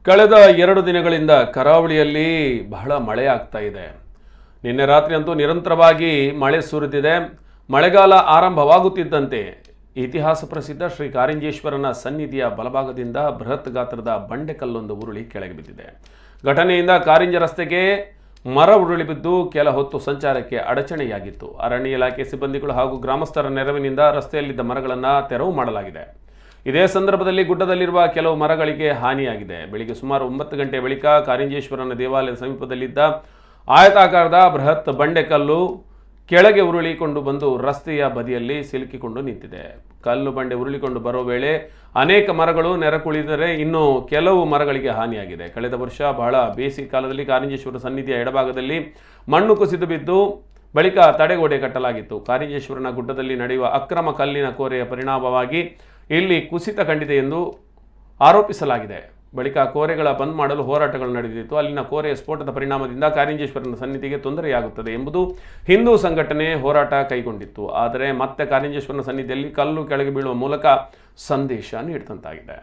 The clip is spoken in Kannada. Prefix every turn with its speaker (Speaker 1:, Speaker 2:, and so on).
Speaker 1: ಕಳೆದ 2 ದಿನಗಳಿಂದ ಕರಾವಳಿಯಲ್ಲಿ ಬಹಳ ಮಳೆ ಆಗ್ತಾ ಇದೆ. ನಿನ್ನೆ ರಾತ್ರಿ ಅಂತೂ ನಿರಂತರವಾಗಿ ಮಳೆ ಸುರಿದಿದೆ. ಮಳೆಗಾಲ ಆರಂಭವಾಗುತ್ತಿದ್ದಂತೆ ಇತಿಹಾಸ ಪ್ರಸಿದ್ಧ ಶ್ರೀ ಕಾರಿಂಜೇಶ್ವರನ ಸನ್ನಿಧಿಯ ಬಲಭಾಗದಿಂದ ಬೃಹತ್ ಗಾತ್ರದ ಬಂಡೆಕಲ್ಲೊಂದು ಉರುಳಿ ಕೆಳಗೆ ಬಿದ್ದಿದೆ. ಘಟನೆಯಿಂದ ಕಾರಿಂಜ ರಸ್ತೆಗೆ ಮರ ಉರುಳಿ ಬಿದ್ದು ಕೆಲ ಹೊತ್ತು ಸಂಚಾರಕ್ಕೆ ಅಡಚಣೆಯಾಗಿತ್ತು. ಅರಣ್ಯ ಇಲಾಖೆ ಸಿಬ್ಬಂದಿಗಳು ಹಾಗೂ ಗ್ರಾಮಸ್ಥರ ನೆರವಿನಿಂದ ರಸ್ತೆಯಲ್ಲಿದ್ದ ಮರಗಳನ್ನು ತೆರವು ಮಾಡಲಾಗಿದೆ. ಇದೇ ಸಂದರ್ಭದಲ್ಲಿ ಗುಡ್ಡದಲ್ಲಿರುವ ಕೆಲವು ಮರಗಳಿಗೆ ಹಾನಿಯಾಗಿದೆ. ಬೆಳಿಗ್ಗೆ ಸುಮಾರು 9 ಗಂಟೆ ಬಳಿಕ ಕಾರಿಂಜೇಶ್ವರನ ದೇವಾಲಯದ ಸಮೀಪದಲ್ಲಿದ್ದ ಆಯತಾಕಾರದ ಬೃಹತ್ ಬಂಡೆಕಲ್ಲು ಕೆಳಗೆ ಉರುಳಿಕೊಂಡು ಬಂದು ರಸ್ತೆಯ ಬದಿಯಲ್ಲಿ ಸಿಲುಕಿಕೊಂಡು ನಿಂತಿದೆ. ಕಲ್ಲು ಬಂಡೆ ಉರುಳಿಕೊಂಡು ಬರೋ ವೇಳೆ ಅನೇಕ ಮರಗಳು ನೆರಕುಳಿದರೆ ಇನ್ನು ಕೆಲವು ಮರಗಳಿಗೆ ಹಾನಿಯಾಗಿದೆ. ಕಳೆದ ವರ್ಷ ಬಹಳ ಬೇಸಿಗೆ ಕಾಲದಲ್ಲಿ ಕಾರಿಂಜೇಶ್ವರ ಸನ್ನಿಧಿಯ ಎಡಭಾಗದಲ್ಲಿ ಮಣ್ಣು ಕುಸಿದು ಬಿದ್ದು ಬಳಿಕ ತಡೆಗೋಡೆ ಕಟ್ಟಲಾಗಿತ್ತು. ಕಾರಿಂಜೇಶ್ವರನ ಗುಡ್ಡದಲ್ಲಿ ನಡೆಯುವ ಅಕ್ರಮ ಕಲ್ಲಿನ ಕೋರೆಯ ಪರಿಣಾಮವಾಗಿ ಇಲ್ಲಿ ಕುಸಿತ ಕಂಡಿದೆ ಎಂದು ಆರೋಪಿಸಲಾಗಿದೆ. ಬಳಿಕ ಕೋರೆಗಳ ಬಂದ್ ಮಾಡಲು ಹೋರಾಟಗಳು ನಡೆದಿತ್ತು. ಅಲ್ಲಿನ ಕೋರೆಯ ಸ್ಫೋಟದ ಪರಿಣಾಮದಿಂದ ಕಾರಿಂಜೇಶ್ವರನ ಸನ್ನಿಧಿಗೆ ತೊಂದರೆಯಾಗುತ್ತದೆ ಎಂಬುದು ಹಿಂದೂ ಸಂಘಟನೆ ಹೋರಾಟ ಕೈಗೊಂಡಿತ್ತು. ಆದರೆ ಮತ್ತೆ ಕಾರಿಂಜೇಶ್ವರನ ಸನ್ನಿಧಿಯಲ್ಲಿ ಕಲ್ಲು ಕೆಳಗೆ ಬೀಳುವ ಮೂಲಕ ಸಂದೇಶ ನೀಡಿದಂತಾಗಿದೆ.